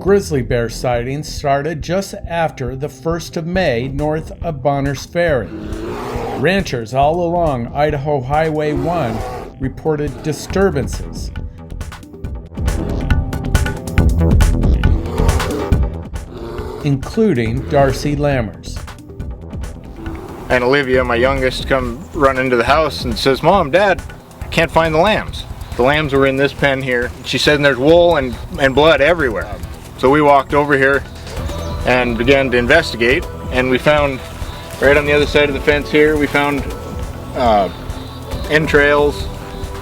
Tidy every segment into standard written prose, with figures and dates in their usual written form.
Grizzly bear sightings started just after the 1st of May north of Bonners Ferry. Ranchers all along Idaho Highway 1 reported disturbances. Including Darcy Lammers. And Olivia, my youngest, come run into the house and says, "Mom, Dad, I can't find the lambs." The lambs were in this pen here. She said there's wool and blood everywhere. So we walked over here and began to investigate, and we found right on the other side of the fence here, we found entrails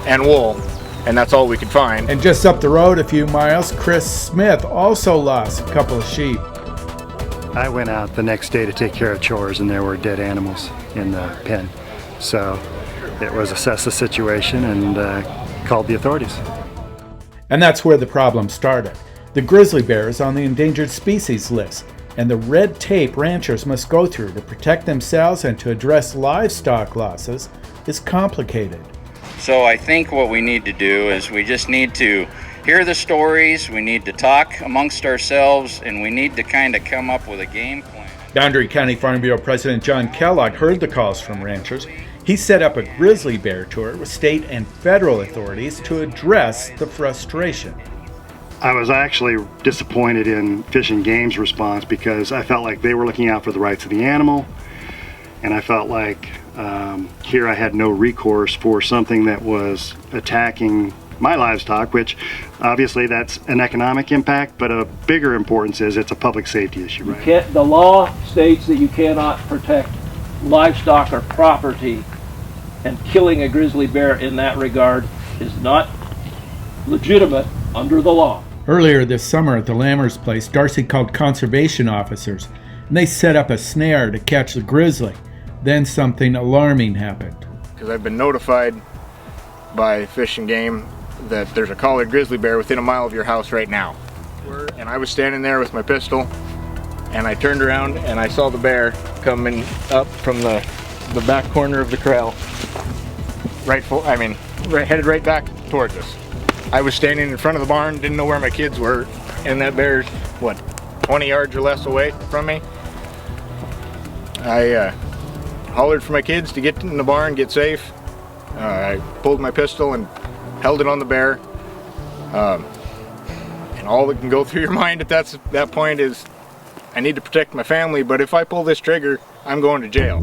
and wool, and that's all we could find. And just up the road a few miles, Chris Smith also lost a couple of sheep. I went out the next day to take care of chores, and there were dead animals in the pen. So it was assess the situation and called the authorities. And that's where the problem started. The grizzly bear is on the endangered species list, and the red tape ranchers must go through to protect themselves and to address livestock losses is complicated. So I think what we need to do is we just need to hear the stories, we need to talk amongst ourselves, and we need to kind of come up with a game plan. Boundary County Farm Bureau President John Kellogg heard the calls from ranchers. He set up a grizzly bear tour with state and federal authorities to address the frustration. I was actually disappointed in Fish and Game's response because I felt like they were looking out for the rights of the animal, and I felt like here I had no recourse for something that was attacking my livestock, which obviously that's an economic impact, but a bigger importance is it's a public safety issue, right? The law states that you cannot protect livestock or property, and killing a grizzly bear in that regard is not legitimate under the law. Earlier this summer at the Lammers' place, Darcy called conservation officers, and they set up a snare to catch the grizzly. Then something alarming happened. Because I've been notified by Fish and Game that there's a collared grizzly bear within a mile of your house right now. And I was standing there with my pistol, and I turned around and I saw the bear coming up from the back corner of the corral, headed right back towards us. I was standing in front of the barn, didn't know where my kids were, and that bear's, 20 yards or less away from me. I hollered for my kids to get in the barn, get safe. I pulled my pistol and held it on the bear. And all that can go through your mind at that point is, I need to protect my family, but if I pull this trigger, I'm going to jail.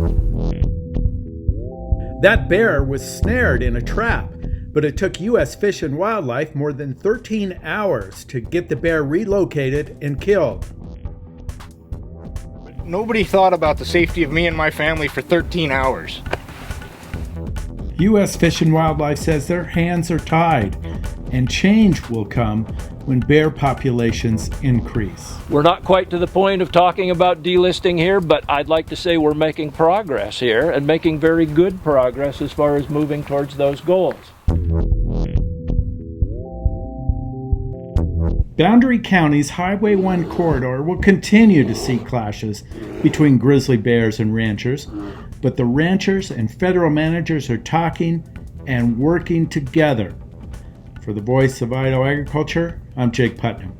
That bear was snared in a trap, but it took U.S. Fish and Wildlife more than 13 hours to get the bear relocated and killed. Nobody thought about the safety of me and my family for 13 hours. U.S. Fish and Wildlife says their hands are tied, and change will come when bear populations increase. We're not quite to the point of talking about delisting here, but I'd like to say we're making progress here, and making very good progress as far as moving towards those goals. Boundary County's Highway 1 corridor will continue to see clashes between grizzly bears and ranchers, but the ranchers and federal managers are talking and working together. For the Voice of Idaho Agriculture, I'm Jake Putnam.